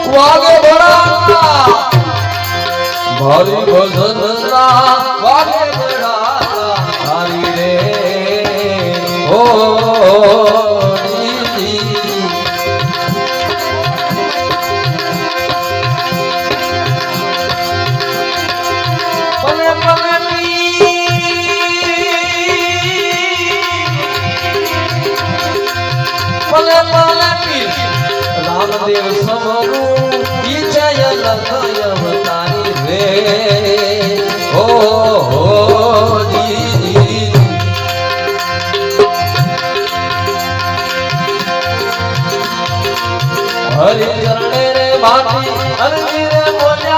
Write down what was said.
વાગે બડા મારી ભજનના વાગે બડા તારી રે ઓ રામદેવ સમરૂ વિજય લખય અવતારી રે હો જી હરિ ચરણે રે માટી હરિ રે બોલ્યા